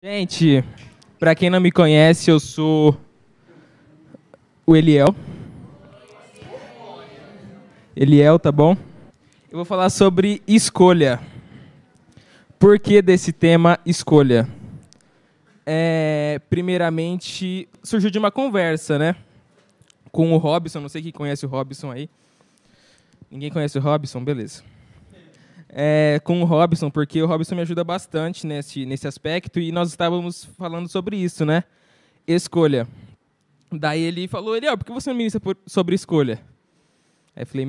Gente, para quem não me conhece, eu sou o Eliel. Eliel, tá bom? Eu vou falar sobre escolha. Por que desse tema escolha? Primeiramente, surgiu de uma conversa, né? Com o Robson, não sei quem conhece o Robson aí. Ninguém conhece o Robson? Beleza. Com o Robson, porque o Robson me ajuda bastante nesse aspecto, e nós estávamos falando sobre isso, né? Escolha. Daí ele falou, Eliel, por que você não ministra sobre escolha? Aí eu falei,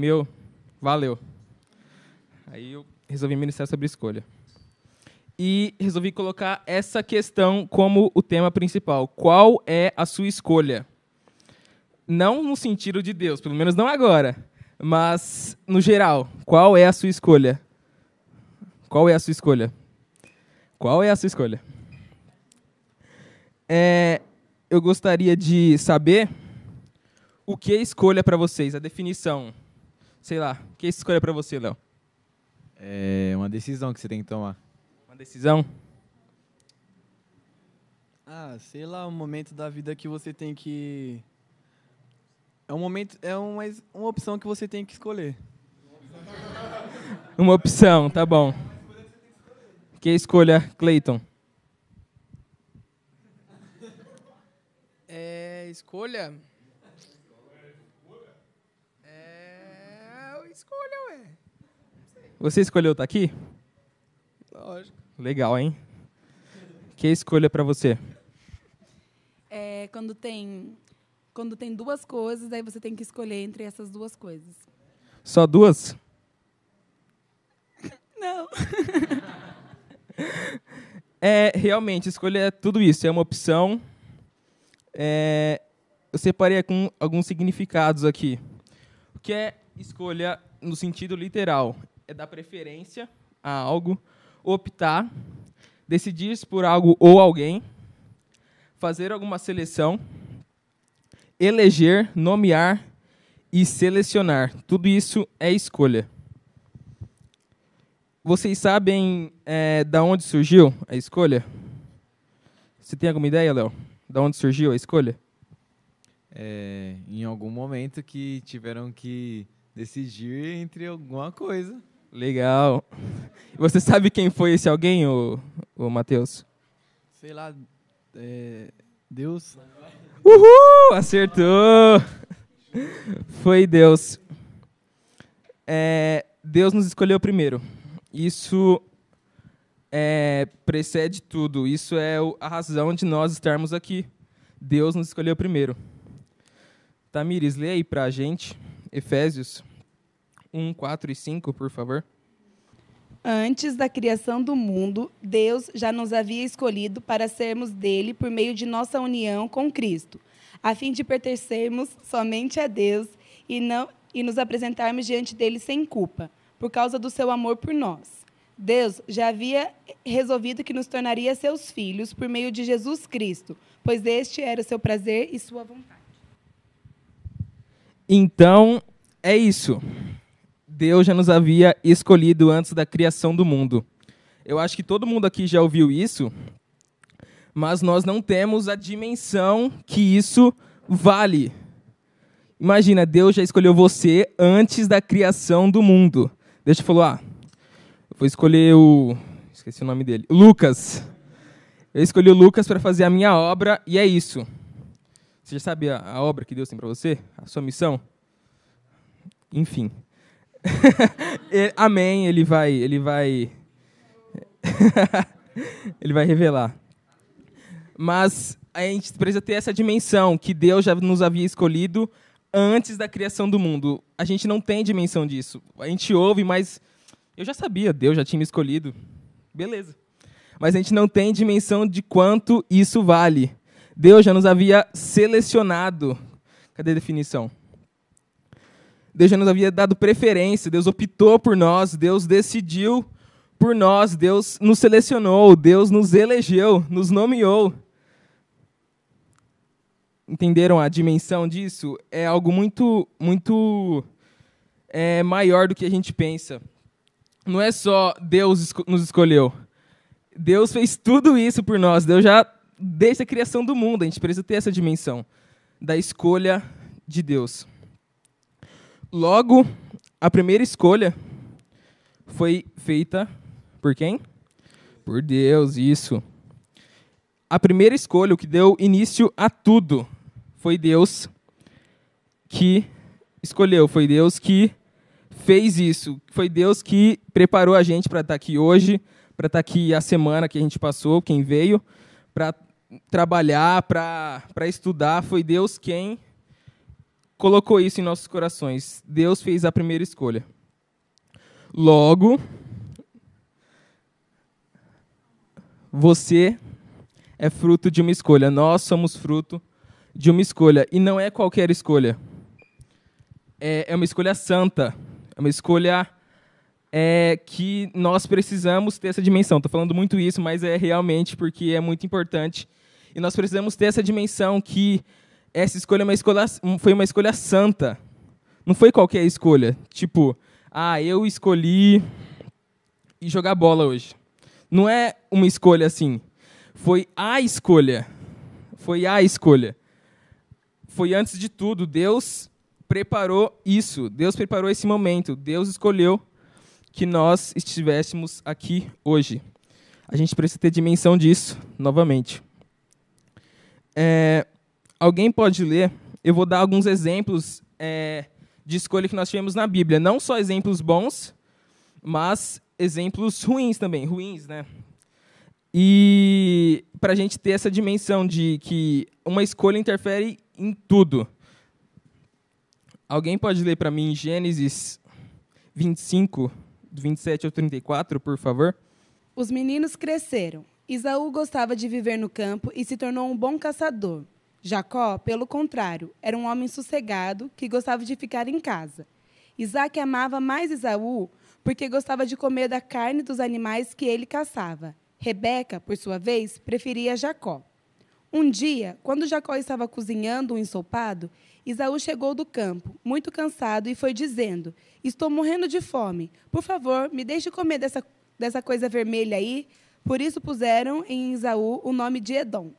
valeu. Aí eu resolvi ministrar sobre escolha. E resolvi colocar essa questão como o tema principal. Qual é a sua escolha? Não no sentido de Deus, pelo menos não agora, mas no geral, qual é a sua escolha? Qual é a sua escolha? Qual é a sua escolha? Eu gostaria de saber o que é escolha para vocês, a definição. Sei lá, o que é escolha para você, Léo? É uma decisão que você tem que tomar. Uma decisão? Sei lá, um momento da vida que você tem que... uma opção que você tem que escolher. Uma opção, tá bom. Que escolha, Cleiton? Escolha? Escolha, ué. Você escolheu estar aqui? Lógico. Legal, hein? Que escolha para você? Quando tem duas coisas, aí você tem que escolher entre essas duas coisas. Só duas? Não. Realmente, escolha é tudo isso, é uma opção. Eu separei com alguns significados aqui. O que é escolha no sentido literal? É dar preferência a algo, optar, decidir por algo ou alguém, fazer alguma seleção, eleger, nomear e selecionar. Tudo isso é escolha. Vocês sabem da onde surgiu a escolha? Você tem alguma ideia, Léo? Da onde surgiu a escolha? Em algum momento que tiveram que decidir entre alguma coisa. Legal. Você sabe quem foi esse alguém, o Matheus? Sei lá, Deus. Uhul! Acertou! Foi Deus. Deus nos escolheu primeiro. Isso precede tudo. Isso é a razão de nós estarmos aqui. Deus nos escolheu primeiro. Tamires, lê aí pra gente. Efésios 1, 4 e 5, por favor. Antes da criação do mundo, Deus já nos havia escolhido para sermos dele por meio de nossa união com Cristo, a fim de pertencermos somente a Deus e nos apresentarmos diante dele sem culpa, por causa do seu amor por nós. Deus já havia resolvido que nos tornaria seus filhos por meio de Jesus Cristo, pois este era o seu prazer e sua vontade. Então, é isso. Deus já nos havia escolhido antes da criação do mundo. Eu acho que todo mundo aqui já ouviu isso, mas nós não temos a dimensão que isso vale. Imagina, Deus já escolheu você antes da criação do mundo. Deus te falou, eu vou escolher esqueci o nome dele, Lucas. Eu escolhi o Lucas para fazer a minha obra, e é isso. Você já sabe a obra que Deus tem para você? A sua missão? Enfim. Amém, ele vai ele vai revelar. Mas a gente precisa ter essa dimensão que Deus já nos havia escolhido antes da criação do mundo. A gente não tem dimensão disso. A gente ouve, mas eu já sabia, Deus já tinha me escolhido. Beleza. Mas a gente não tem dimensão de quanto isso vale. Deus já nos havia selecionado. Cadê a definição? Deus já nos havia dado preferência, Deus optou por nós, Deus decidiu por nós, Deus nos selecionou, Deus nos elegeu, nos nomeou. Entenderam a dimensão disso? É algo muito, muito maior do que a gente pensa. Não é só Deus nos escolheu. Deus fez tudo isso por nós. Deus já, desde a criação do mundo, a gente precisa ter essa dimensão da escolha de Deus. Logo, a primeira escolha foi feita por quem? Por Deus, isso. A primeira escolha, o que deu início a tudo, foi Deus que escolheu, foi Deus que fez isso, foi Deus que preparou a gente para estar aqui hoje, para estar aqui a semana que a gente passou, quem veio, para trabalhar, para estudar, foi Deus quem colocou isso em nossos corações. Deus fez a primeira escolha. Logo, você é fruto de uma escolha. Nós somos fruto de uma escolha. E não é qualquer escolha. É uma escolha santa. É uma escolha que nós precisamos ter essa dimensão. Estou falando muito isso, mas é realmente porque é muito importante. E nós precisamos ter essa dimensão que essa escolha foi uma escolha santa. Não foi qualquer escolha. Tipo, eu escolhi jogar bola hoje. Não é uma escolha assim. Foi a escolha. Foi a escolha. Foi antes de tudo. Deus preparou isso. Deus preparou esse momento. Deus escolheu que nós estivéssemos aqui hoje. A gente precisa ter dimensão disso, novamente. Alguém pode ler? Eu vou dar alguns exemplos de escolha que nós tivemos na Bíblia. Não só exemplos bons, mas exemplos ruins também. Ruins, né? E para a gente ter essa dimensão de que uma escolha interfere em tudo. Alguém pode ler para mim Gênesis 25, do 27 ao 34, por favor? Os meninos cresceram. Esaú gostava de viver no campo e se tornou um bom caçador. Jacó, pelo contrário, era um homem sossegado que gostava de ficar em casa. Isaque amava mais Esaú porque gostava de comer da carne dos animais que ele caçava. Rebeca, por sua vez, preferia Jacó. Um dia, quando Jacó estava cozinhando um ensopado, Esaú chegou do campo, muito cansado, e foi dizendo: "Estou morrendo de fome. Por favor, me deixe comer dessa coisa vermelha aí." Por isso puseram em Esaú o nome de Edom.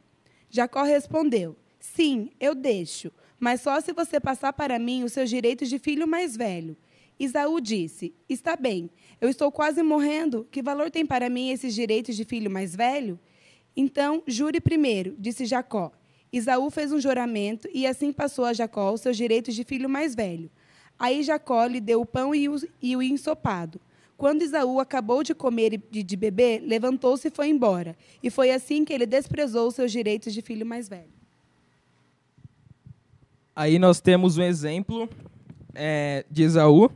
Jacó respondeu: "Sim, eu deixo, mas só se você passar para mim os seus direitos de filho mais velho." Esaú disse: "Está bem, eu estou quase morrendo. Que valor tem para mim esses direitos de filho mais velho?" "Então, jure primeiro", disse Jacó. Esaú fez um juramento e assim passou a Jacó os seus direitos de filho mais velho. Aí Jacó lhe deu o pão e o ensopado. Quando Esaú acabou de comer e de beber, levantou-se e foi embora. E foi assim que ele desprezou os seus direitos de filho mais velho. Aí nós temos um exemplo de Esaú,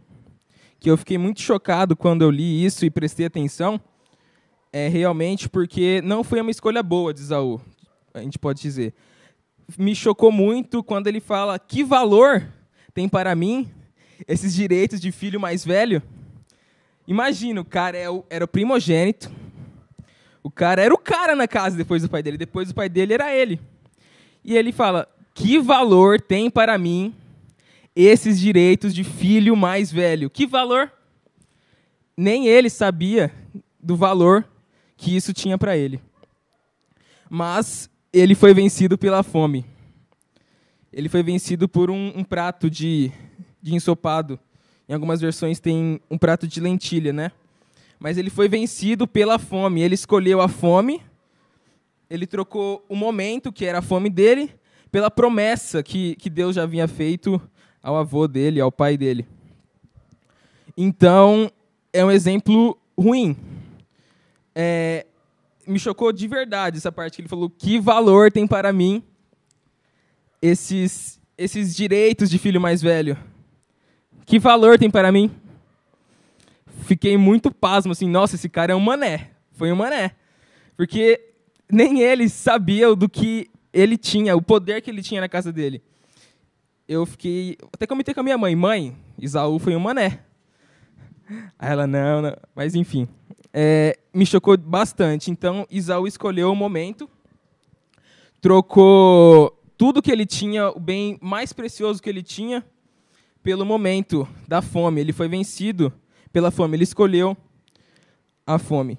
que eu fiquei muito chocado quando eu li isso e prestei atenção, realmente porque não foi uma escolha boa de Esaú, a gente pode dizer. Me chocou muito quando ele fala: "Que valor tem para mim esses direitos de filho mais velho?" Imagina, o cara era o primogênito, o cara era o cara na casa depois do pai dele era ele. E ele fala: "Que valor tem para mim esses direitos de filho mais velho?" Que valor? Nem ele sabia do valor que isso tinha para ele. Mas ele foi vencido pela fome. Ele foi vencido por um prato de ensopado. Em algumas versões tem um prato de lentilha, né? Mas ele foi vencido pela fome. Ele escolheu a fome. Ele trocou o momento, que era a fome dele, pela promessa que Deus já havia feito ao avô dele, ao pai dele. Então, é um exemplo ruim. Me chocou de verdade essa parte que ele falou: "Que valor tem para mim esses direitos de filho mais velho? Que valor tem para mim?" Fiquei muito pasmo, assim, nossa, esse cara é um mané. Foi um mané. Porque nem ele sabia do que ele tinha, o poder que ele tinha na casa dele. Eu fiquei... Até comentei com a minha mãe: "Mãe, Esaú foi um mané." Aí ela, não. Mas, enfim. Me chocou bastante. Então, Esaú escolheu o momento, trocou tudo que ele tinha, o bem mais precioso que ele tinha, pelo momento da fome. Ele foi vencido pela fome. Ele escolheu a fome.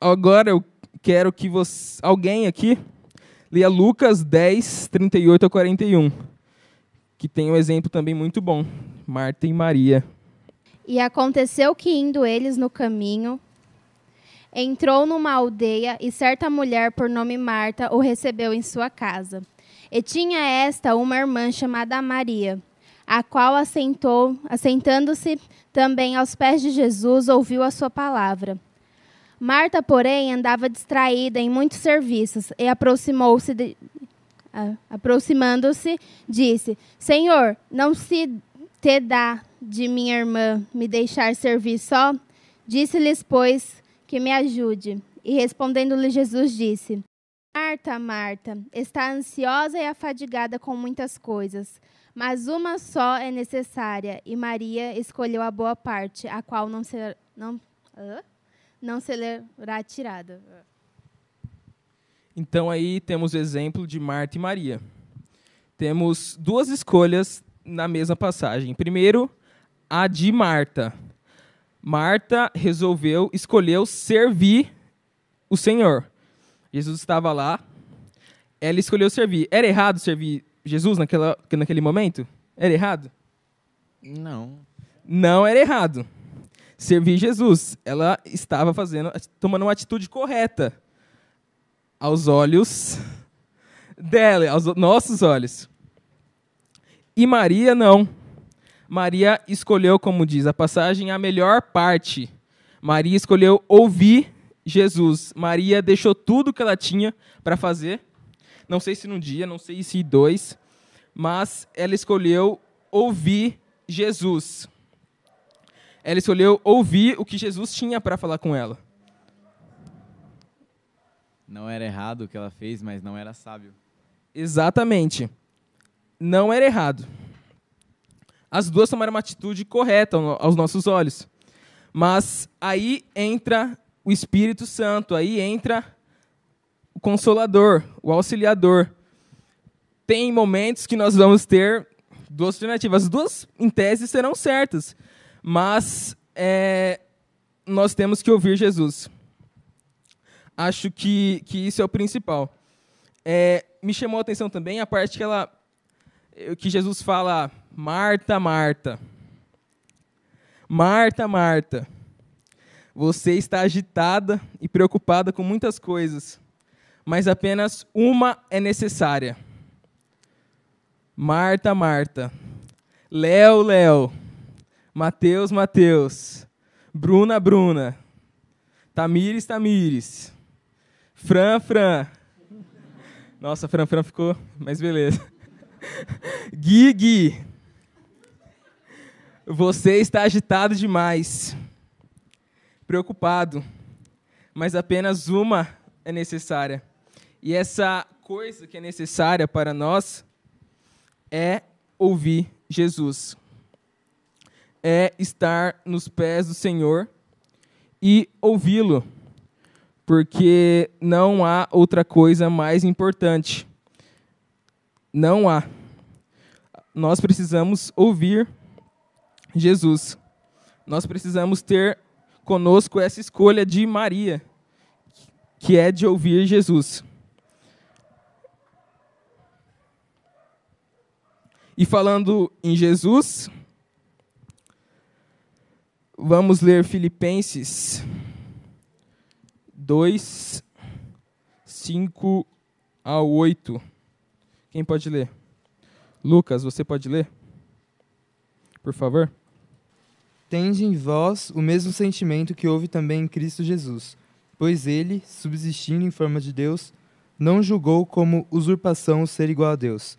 Agora eu quero que alguém aqui leia Lucas 10, 38 a 41, que tem um exemplo também muito bom. Marta e Maria. E aconteceu que, indo eles no caminho, entrou numa aldeia e certa mulher por nome Marta o recebeu em sua casa. E tinha esta uma irmã chamada Maria, a qual assentando-se também aos pés de Jesus, ouviu a sua palavra. Marta, porém, andava distraída em muitos serviços e aproximando-se, disse: Senhor, não se te dá de minha irmã me deixar servir só? Disse-lhes, pois, que me ajude. E respondendo-lhe Jesus disse: Marta, Marta, está ansiosa e afadigada com muitas coisas, mas uma só é necessária, e Maria escolheu a boa parte, a qual não será tirada. Então aí temos o exemplo de Marta e Maria. Temos duas escolhas na mesma passagem. Primeiro, a de Marta. Marta escolheu servir o Senhor. Jesus estava lá, ela escolheu servir. Era errado servir Jesus naquele momento? Era errado? Não. Não era errado. Servir Jesus. Ela estava tomando uma atitude correta aos olhos dela, aos nossos olhos. E Maria não. Maria escolheu, como diz a passagem, a melhor parte. Maria escolheu ouvir Jesus. Maria deixou tudo que ela tinha para fazer. Não sei se num dia, não sei se 2, mas ela escolheu ouvir Jesus. Ela escolheu ouvir o que Jesus tinha para falar com ela. Não era errado o que ela fez, mas não era sábio. Exatamente. Não era errado. As duas tomaram uma atitude correta aos nossos olhos. Mas aí entra o Espírito Santo, aí entra o Consolador, o Auxiliador. Tem momentos que nós vamos ter duas alternativas. As duas, em tese, serão certas. Mas nós temos que ouvir Jesus. Acho que isso é o principal. Me chamou a atenção também a parte que Jesus fala: Marta, Marta. Marta, Marta. Você está agitada e preocupada com muitas coisas, mas apenas uma é necessária. Marta, Marta. Léo, Léo. Mateus, Mateus. Bruna, Bruna. Tamires, Tamires. Fran, Fran. Nossa, Fran, Fran ficou, mas beleza. Gui, Gui. Você está agitado demais. Preocupado. Mas apenas uma é necessária. E essa coisa que é necessária para nós é ouvir Jesus. É estar nos pés do Senhor e ouvi-lo. Porque não há outra coisa mais importante. Não há. Nós precisamos ouvir Jesus. Nós precisamos ter conosco essa escolha de Maria, que é de ouvir Jesus. E falando em Jesus, vamos ler Filipenses 2, 5 a 8. Quem pode ler? Lucas, você pode ler? Por favor. Tende em vós o mesmo sentimento que houve também em Cristo Jesus, pois ele, subsistindo em forma de Deus, não julgou como usurpação o ser igual a Deus.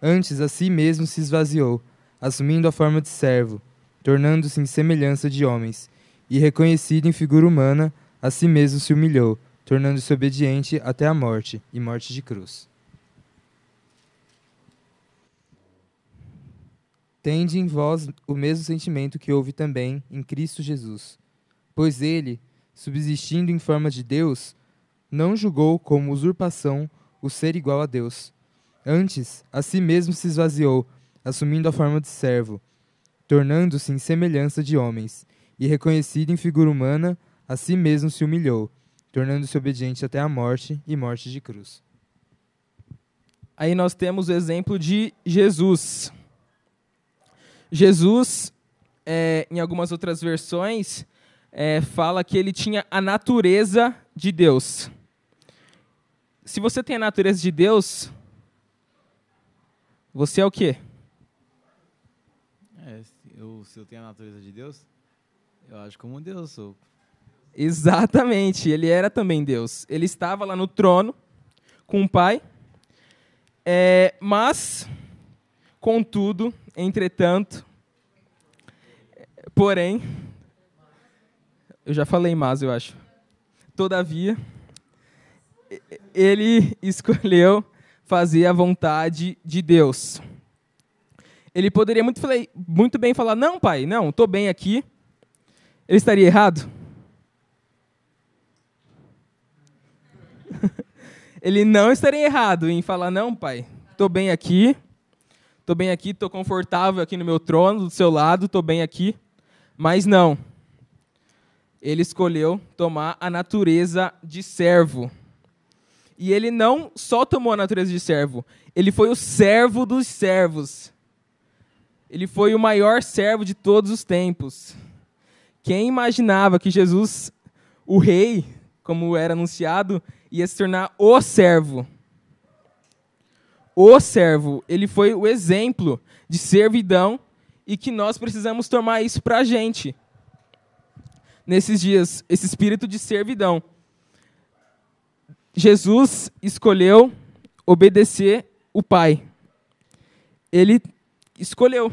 Antes, a si mesmo se esvaziou, assumindo a forma de servo, tornando-se em semelhança de homens, e reconhecido em figura humana, a si mesmo se humilhou, tornando-se obediente até a morte, e morte de cruz. Tende em vós o mesmo sentimento que houve também em Cristo Jesus, pois ele, subsistindo em forma de Deus, não julgou como usurpação o ser igual a Deus. Antes, a si mesmo se esvaziou, assumindo a forma de servo, tornando-se em semelhança de homens, e reconhecido em figura humana, a si mesmo se humilhou, tornando-se obediente até a morte e morte de cruz. Aí nós temos o exemplo de Jesus. Jesus, em algumas outras versões, fala que ele tinha a natureza de Deus. Se você tem a natureza de Deus, você é o quê? Se eu tenho a natureza de Deus, eu acho como Deus sou. Exatamente, ele era também Deus. Ele estava lá no trono com o Pai, mas, contudo, entretanto, porém, eu já falei mas, eu acho. Todavia, ele escolheu fazer a vontade de Deus. Ele poderia muito bem falar, não, pai, não, estou bem aqui. Ele estaria errado? Ele não estaria errado em falar, não, pai, estou bem aqui, estou confortável aqui no meu trono, do seu lado, estou bem aqui. Mas não. Ele escolheu tomar a natureza de servo. E ele não só tomou a natureza de servo, ele foi o servo dos servos. Ele foi o maior servo de todos os tempos. Quem imaginava que Jesus, o rei, como era anunciado, ia se tornar o servo? O servo, ele foi o exemplo de servidão e que nós precisamos tomar isso para a gente. Nesses dias, esse espírito de servidão. Jesus escolheu obedecer o Pai. Ele escolheu.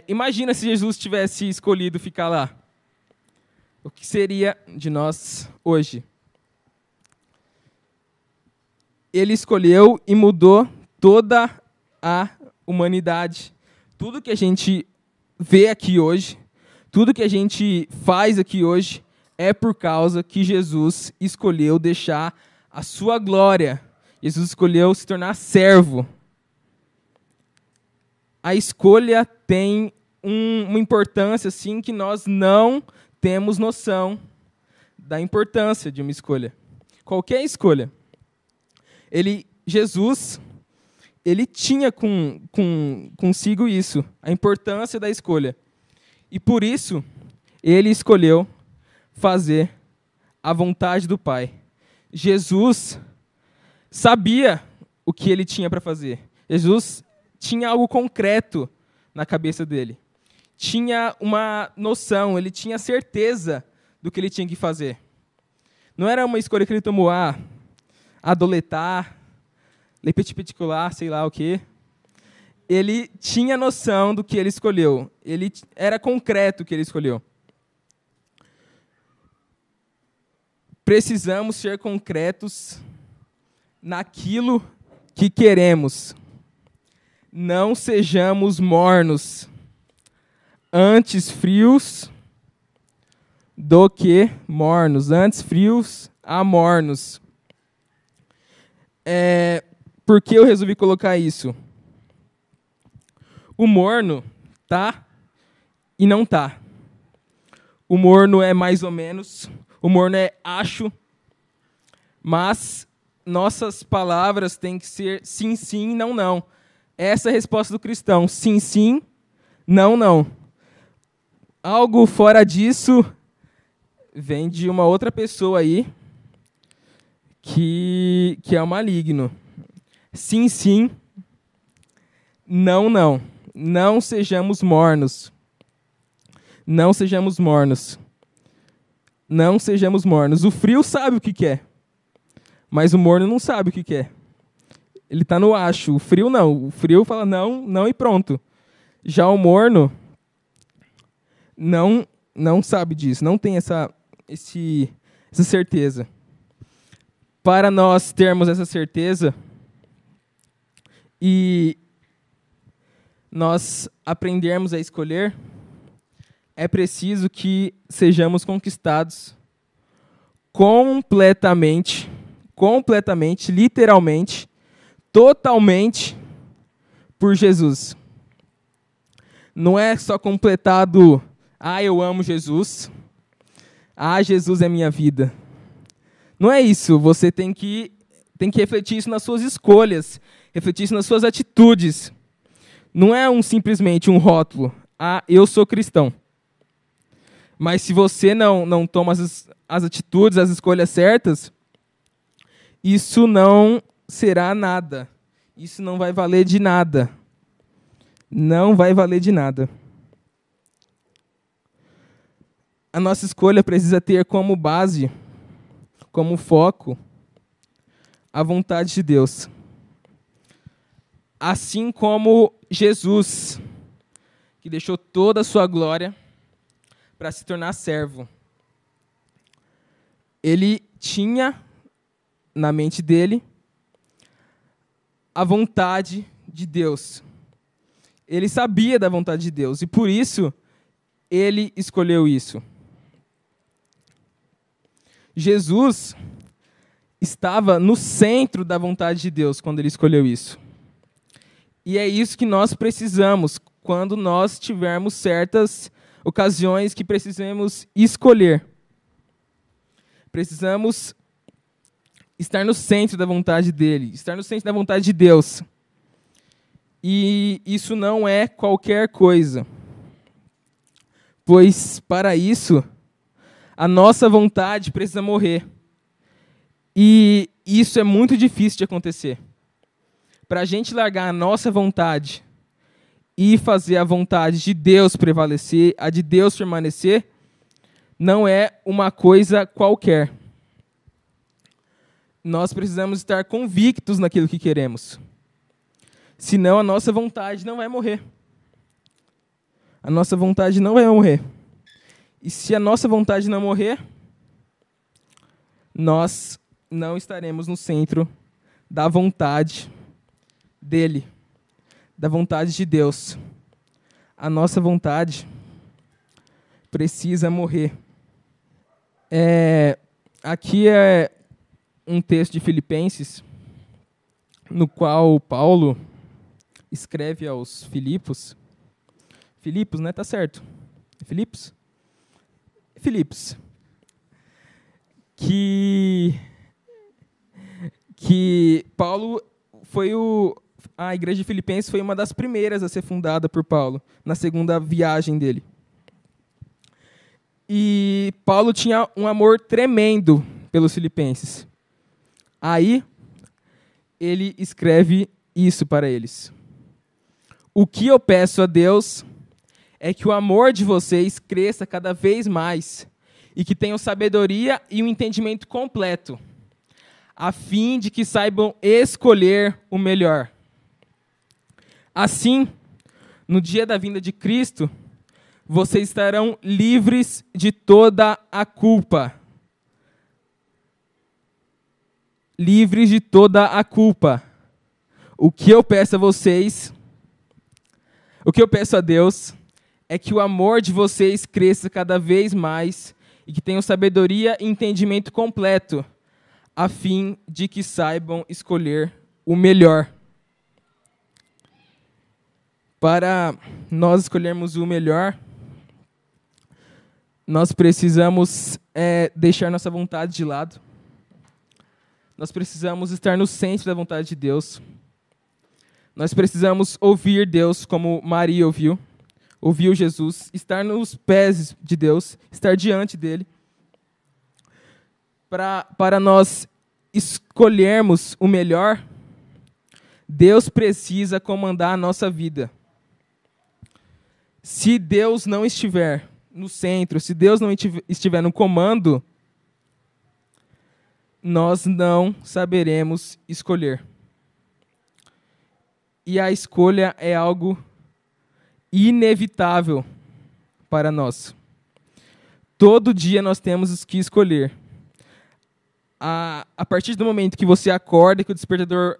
Imagina se Jesus tivesse escolhido ficar lá. O que seria de nós hoje? Ele escolheu e mudou toda a humanidade. Tudo que a gente vê aqui hoje, tudo que a gente faz aqui hoje, é por causa que Jesus escolheu deixar a sua glória. Jesus escolheu se tornar servo. A escolha tem uma importância assim que nós não temos noção da importância de uma escolha. Qualquer escolha. Jesus, ele tinha consigo isso, a importância da escolha. E por isso, ele escolheu fazer a vontade do Pai. Jesus sabia o que ele tinha para fazer. Jesus tinha algo concreto na cabeça dele. Tinha uma noção, ele tinha certeza do que ele tinha que fazer. Não era uma escolha que ele tomou, adoletar, lepetipeticular, sei lá o quê. Ele tinha noção do que ele escolheu. Era concreto o que ele escolheu. Precisamos ser concretos naquilo que queremos. Não sejamos mornos, antes frios do que mornos, antes frios a mornos. Por que eu resolvi colocar isso? O morno tá e não tá. O morno é mais ou menos, o morno é acho, mas nossas palavras têm que ser sim, sim, não, não. Essa é a resposta do cristão, sim, sim, não, não. Algo fora disso vem de uma outra pessoa aí que é o maligno. Sim, sim, não, não. Não sejamos mornos. Não sejamos mornos. Não sejamos mornos. O frio sabe o que quer, mas o morno não sabe o que quer. Ele está no acho. O frio não. O frio fala não, não e pronto. Já o morno não sabe disso, não tem essa certeza. Para nós termos essa certeza e nós aprendermos a escolher, é preciso que sejamos conquistados completamente, literalmente, totalmente por Jesus. Não é só completado, eu amo Jesus, Ah, Jesus é minha vida. Não é isso. Você tem que refletir isso nas suas escolhas, refletir isso nas suas atitudes. Não é simplesmente um rótulo. Ah, eu sou cristão. Mas se você não toma as atitudes, as escolhas certas, isso não será nada. Isso não vai valer de nada. Não vai valer de nada. A nossa escolha precisa ter como base, como foco, a vontade de Deus. Assim como Jesus, que deixou toda a sua glória para se tornar servo. Ele tinha na mente dele a vontade de Deus. Ele sabia da vontade de Deus e por isso ele escolheu isso. Jesus estava no centro da vontade de Deus quando ele escolheu isso. E é isso que nós precisamos quando nós tivermos certas ocasiões que precisamos escolher. Precisamos estar no centro da vontade dele, estar no centro da vontade de Deus. E isso não é qualquer coisa. Pois para isso, a nossa vontade precisa morrer. E isso é muito difícil de acontecer. Para a gente largar a nossa vontade e fazer a vontade de Deus prevalecer, a de Deus permanecer, não é uma coisa qualquer. Nós precisamos estar convictos naquilo que queremos. Senão a nossa vontade não vai morrer. A nossa vontade não vai morrer. E se a nossa vontade não morrer, nós não estaremos no centro da vontade dele, da vontade de Deus. A nossa vontade precisa morrer. Aqui é um texto de Filipenses, no qual Paulo escreve aos Filipos. Filipos, né? Tá certo. É Filipos? Filipos. Que Paulo foi a igreja de Filipenses foi uma das primeiras a ser fundada por Paulo, na segunda viagem dele. E Paulo tinha um amor tremendo pelos filipenses. Aí, ele escreve isso para eles. O que eu peço a Deus é que o amor de vocês cresça cada vez mais e que tenham sabedoria e um entendimento completo, a fim de que saibam escolher o melhor. Assim, no dia da vinda de Cristo, vocês estarão livres de toda a culpa. Livres de toda a culpa. O que eu peço a vocês, o que eu peço a Deus, é que o amor de vocês cresça cada vez mais e que tenham sabedoria e entendimento completo, a fim de que saibam escolher o melhor. Para nós escolhermos o melhor, nós precisamos deixar nossa vontade de lado. Nós precisamos estar no centro da vontade de Deus. Nós precisamos ouvir Deus como Maria ouviu Jesus, estar nos pés de Deus, estar diante dele. Para nós escolhermos o melhor, Deus precisa comandar a nossa vida. Se Deus não estiver no centro, se Deus não estiver no comando, nós não saberemos escolher. E a escolha é algo inevitável para nós. Todo dia nós temos que escolher. A partir do momento que você acorda, que o despertador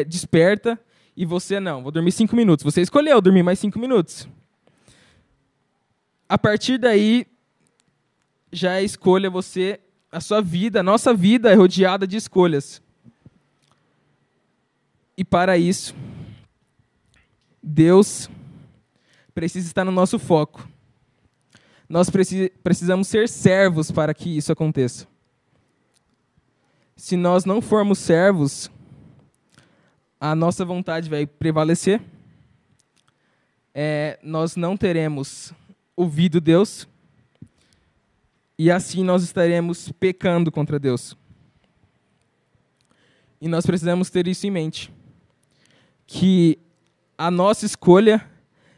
desperta, e você, não, vou dormir 5 minutos. Você escolheu dormir mais 5 minutos. A partir daí, já é escolha você, a sua vida, a nossa vida é rodeada de escolhas. E para isso, Deus precisa estar no nosso foco. nós precisamos ser servos para que isso aconteça. Se nós não formos servos, a nossa vontade vai prevalecer, nós não teremos ouvido Deus, e assim nós estaremos pecando contra Deus. E nós precisamos ter isso em mente, que a nossa escolha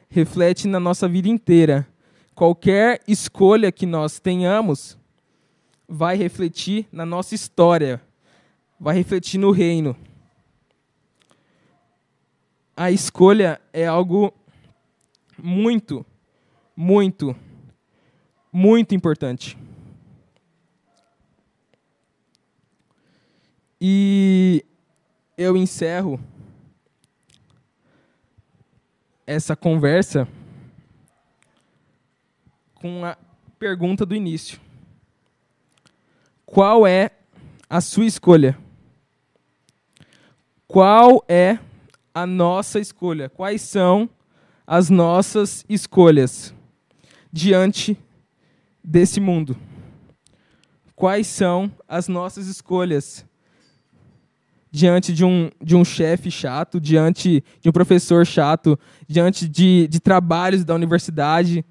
reflete na nossa vida inteira. Qualquer escolha que nós tenhamos vai refletir na nossa história, vai refletir no reino. A escolha é algo muito, muito, muito importante. E eu encerro essa conversa com a pergunta do início. Qual é a sua escolha? Qual é a nossa escolha? Quais são as nossas escolhas diante desse mundo? Quais são as nossas escolhas diante de um chefe chato, diante de um professor chato, diante de trabalhos da universidade,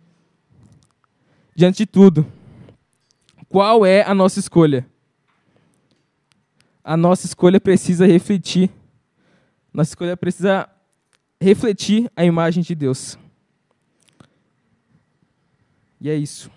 diante de tudo? Qual é a nossa escolha? A nossa escolha precisa refletir. Nossa escolha precisa refletir a imagem de Deus. E é isso.